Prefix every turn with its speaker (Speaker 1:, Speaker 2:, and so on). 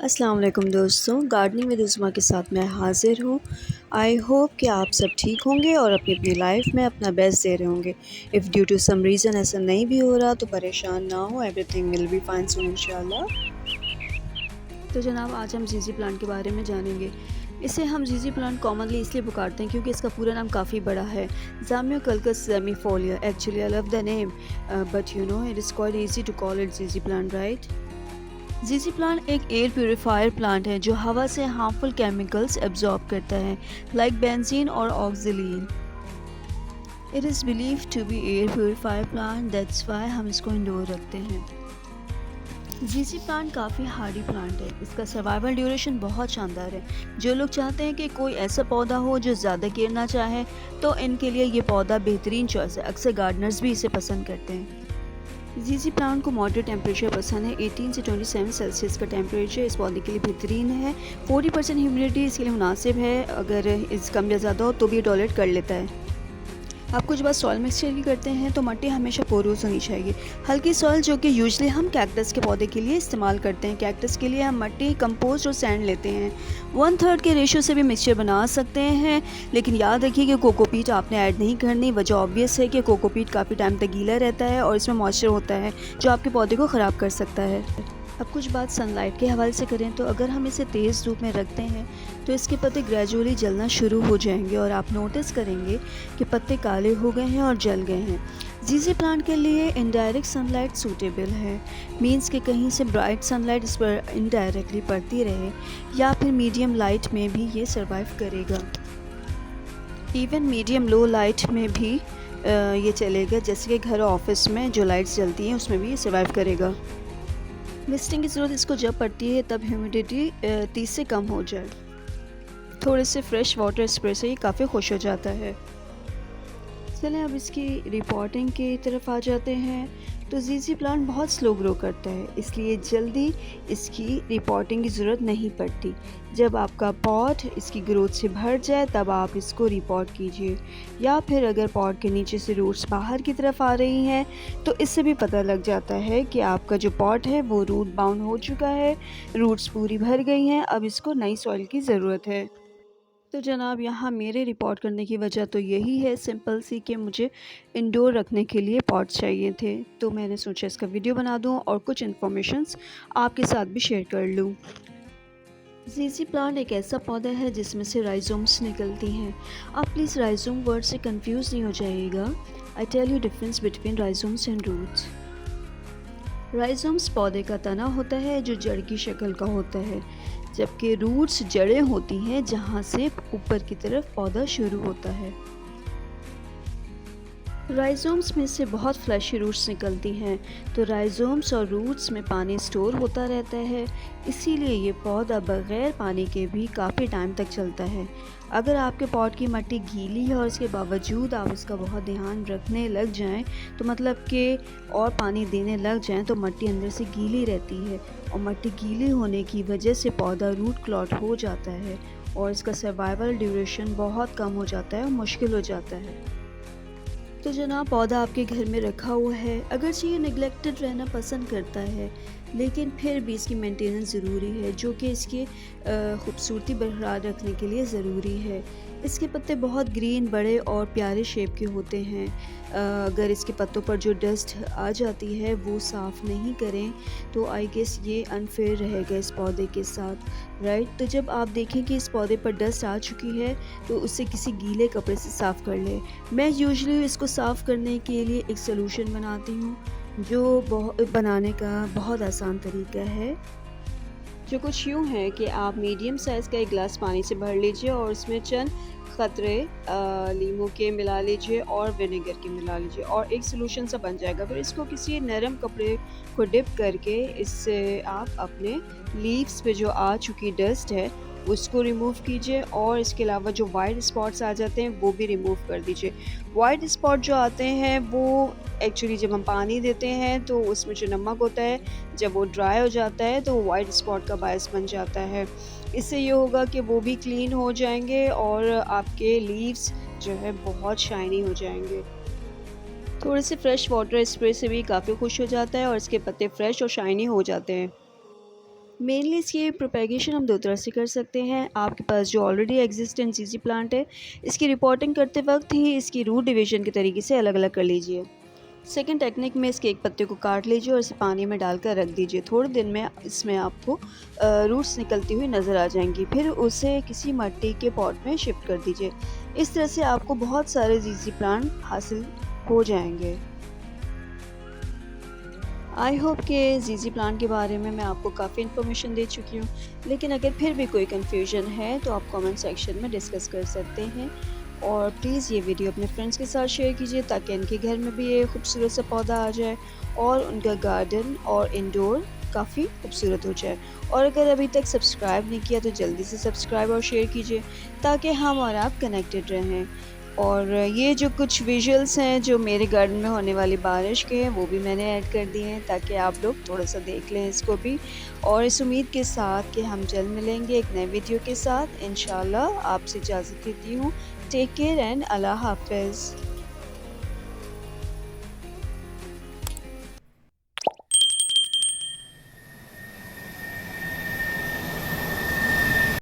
Speaker 1: अस्सलाम वालेकुम दोस्तों, गार्डनिंग विद उस्मा के साथ मैं हाज़िर हूँ। आई होप कि आप सब ठीक होंगे और अपनी अपनी लाइफ में अपना बेस्ट दे रहे होंगे। If due to some reason ऐसा नहीं भी हो रहा तो परेशान ना हो, everything will be fine soon इंशाल्लाह। तो जनाब, आज हम ज़ीज़ी प्लांट के बारे में जानेंगे। इसे हम ज़ीज़ी प्लांट कॉमनली इसलिए पुकारते हैं क्योंकि इसका पूरा नाम काफ़ी बड़ा है, Zamioculcas zamiifolia. Actually I love the name, but you know it is quite easy to call it ज़ीज़ी प्लांट, राइट? ज़ीज़ी प्लांट एक एयर प्यूरीफायर प्लांट है जो हवा से हार्मफुल केमिकल्स एब्जॉर्ब करता है, लाइक बेंजीन और ऑक्सीलीन। It is believe to be air purifier plant, that's why हम इसको इंडोर रखते हैं। ज़ीज़ी प्लांट काफ़ी हार्डी प्लांट है, इसका सर्वाइवल ड्यूरेशन बहुत शानदार है। जो लोग चाहते हैं कि कोई ऐसा पौधा हो जो ज़्यादा केयर ना चाहे, तो इनके लिए ये पौधा बेहतरीन चॉइस है। अक्सर गार्डनर्स भी इसे पसंद करते हैं। ज़ीज़ी प्लांट को मॉडरेट टेम्परेचर पसंद है। 18 से 27 सेल्सियस का टेम्परेचर इस पौधे के लिए बेहतरीन है। 40% ह्यूमिडिटी इसके लिए मुनासिब है, अगर इस कम या ज़्यादा हो तो भी ये टॉलरेट कर लेता है। आप कुछ बात सॉइल मिक्सचर की करते हैं तो मिट्टी हमेशा पोरोस होनी चाहिए। हल्की सॉइल जो कि यूजली हम कैक्टस के पौधे के लिए इस्तेमाल करते हैं। कैक्टस के लिए हम मिट्टी, कंपोस्ट और सैंड लेते हैं। 1/3 के रेशियो से भी मिक्सचर बना सकते हैं, लेकिन याद रखिए कि कोकोपीट आपने ऐड नहीं करनी। वजह ऑब्वियस है कि कोकोपीट काफ़ी टाइम तक गीला रहता है और इसमें मॉइस्चर होता है जो आपके पौधे को ख़राब कर सकता है। अब कुछ बात सनलाइट के हवाले से करें तो अगर हम इसे तेज़ धूप में रखते हैं तो इसके पत्ते ग्रेजुअली जलना शुरू हो जाएंगे और आप नोटिस करेंगे कि पत्ते काले हो गए हैं और जल गए हैं। ज़ीज़ी प्लांट के लिए इनडायरेक्ट सनलाइट सूटेबल है, मींस कि कहीं से ब्राइट सनलाइट इस पर इनडायरेक्टली पड़ती रहे, या फिर मीडियम लाइट में भी ये सर्वाइव करेगा। इवन मीडियम लो लाइट में भी ये चलेगा, जैसे कि घर ऑफिस में जो लाइट्स जलती हैं उसमें भी ये सर्वाइव करेगा। मिस्टिंग की ज़रूरत इसको जब पड़ती है तब ह्यूमिडिटी 30 से कम हो जाए। थोड़े से फ्रेश वाटर स्प्रे से ये काफ़ी खुश हो जाता है। चलें अब इसकी रिपोर्टिंग की तरफ आ जाते हैं। तो ज़ीज़ी प्लांट बहुत स्लो ग्रो करता है, इसलिए जल्दी इसकी रिपोर्टिंग की ज़रूरत नहीं पड़ती। जब आपका पॉट इसकी ग्रोथ से भर जाए तब आप इसको रिपोर्ट कीजिए, या फिर अगर पॉट के नीचे से रूट्स बाहर की तरफ आ रही हैं तो इससे भी पता लग जाता है कि आपका जो पॉट है वो रूट बाउंड हो चुका है, रूट्स पूरी भर गई हैं, अब इसको नई सॉइल की ज़रूरत है। तो जनाब, यहाँ मेरे रिपोर्ट करने की वजह तो यही है सिंपल सी, कि मुझे इंडोर रखने के लिए पॉट्स चाहिए थे, तो मैंने सोचा इसका वीडियो बना दूँ और कुछ इन्फॉर्मेशंस आपके साथ भी शेयर कर लूँ। ज़ीज़ी प्लांट एक ऐसा पौधा है जिसमें से राइजोम्स निकलती हैं। आप प्लीज़ राइजोम वर्ड से कंफ्यूज नहीं हो जाइएगा। I tell you difference between rhizomes and roots. Rhizomes पौधे का तना होता है जो जड़ की शक्ल का होता है, जबकि रूट्स जड़ें होती हैं जहाँ से ऊपर की तरफ पौधा शुरू होता है। राइजोम्स में से बहुत फ्लैशी रूट्स निकलती हैं, तो राइजोम्स और रूट्स में पानी स्टोर होता रहता है, इसीलिए ये पौधा बग़ैर पानी के भी काफ़ी टाइम तक चलता है। अगर आपके पॉट की मिट्टी गीली है और इसके बावजूद आप इसका बहुत ध्यान रखने लग जाएं, तो मतलब कि और पानी देने लग जाएं, तो मिट्टी अंदर से गीली रहती है और मिट्टी गीली होने की वजह से पौधा रूट क्लॉट हो जाता है और इसका सर्वाइवल ड्यूरेशन बहुत कम हो जाता है और मुश्किल हो जाता है। तो जनाब, पौधा आपके घर में रखा हुआ है, अगरचे ये निगलेक्टेड रहना पसंद करता है, लेकिन फिर भी इसकी मेंटेनेंस ज़रूरी है, जो कि इसकी खूबसूरती बरकरार रखने के लिए ज़रूरी है। इसके पत्ते बहुत ग्रीन, बड़े और प्यारे शेप के होते हैं। अगर इसके पत्तों पर जो डस्ट आ जाती है वो साफ़ नहीं करें तो आई गेस ये अनफेयर रहेगा इस पौधे के साथ, राइट? तो जब आप देखें कि इस पौधे पर डस्ट आ चुकी है तो उसे किसी गीले कपड़े से साफ़ कर लें। मैं यूजुअली इसको साफ़ करने के लिए एक सॉल्यूशन बनाती हूँ, जो बनाने का बहुत आसान तरीका है, जो कुछ यूँ है कि आप मीडियम साइज़ का एक गिलास पानी से भर लीजिए और उसमें चंद क़तरे लीमू के मिला लीजिए और विनेगर के मिला लीजिए और एक सॉल्यूशन सा बन जाएगा। फिर इसको किसी नरम कपड़े को डिप करके इससे आप अपने लीव्स पे जो आ चुकी डस्ट है उसको रिमूव कीजिए और इसके अलावा जो वाइट स्पॉट्स आ जाते हैं वो भी रिमूव कर दीजिए। वाइट स्पॉट जो आते हैं वो एक्चुअली जब हम पानी देते हैं तो उसमें जो नमक होता है, जब वो ड्राई हो जाता है तो वाइट स्पॉट का बायस बन जाता है। इससे ये होगा कि वो भी क्लीन हो जाएंगे और आपके लीव्स जो है बहुत शाइनी हो जाएंगे। थोड़े से फ्रेश वाटर स्प्रे से भी काफ़ी खुश हो जाता है और इसके पत्ते फ्रेश और शाइनी हो जाते हैं। मेनली इसकी प्रोपेगेशन हम दो तरह से कर सकते हैं। आपके पास जो ऑलरेडी एग्जिस्टेंट जीजी प्लांट है, इसकी रिपोर्टिंग करते वक्त ही इसकी रूट डिवीजन के तरीके से अलग अलग कर लीजिए। सेकंड टेक्निक में इसके एक पत्ते को काट लीजिए और इसे पानी में डालकर रख दीजिए। थोड़े दिन में इसमें आपको रूट्स निकलती हुई नज़र आ जाएंगी। फिर उसे किसी मिट्टी के पॉट में शिफ्ट कर दीजिए। इस तरह से आपको बहुत सारे जीजी प्लांट हासिल हो जाएंगे। आई होप कि जीजी प्लांट के बारे में मैं आपको काफ़ी इन्फॉर्मेशन दे चुकी हूँ, लेकिन अगर फिर भी कोई कन्फ्यूजन है तो आप कमेंट सेक्शन में डिस्कस कर सकते हैं। और प्लीज़ ये वीडियो अपने फ्रेंड्स के साथ शेयर कीजिए ताकि इनके घर में भी ये खूबसूरत सा पौधा आ जाए और उनका गार्डन और इंडोर काफ़ी खूबसूरत हो जाए। और अगर अभी तक सब्सक्राइब नहीं किया तो जल्दी से सब्सक्राइब और शेयर कीजिए ताकि हम और आप कनेक्टेड रहें। और ये जो कुछ विजुअल्स हैं जो मेरे गार्डन में होने वाली बारिश के हैं, वो भी मैंने ऐड कर दिए हैं ताकि आप लोग थोड़ा सा देख लें इसको भी। और इस उम्मीद के साथ कि हम जल्द मिलेंगे एक नए वीडियो के साथ। इंशाल्लाह आपसे इजाज़त लेती हूँ। टेक केयर एंड अल्लाह हाफ़िज़।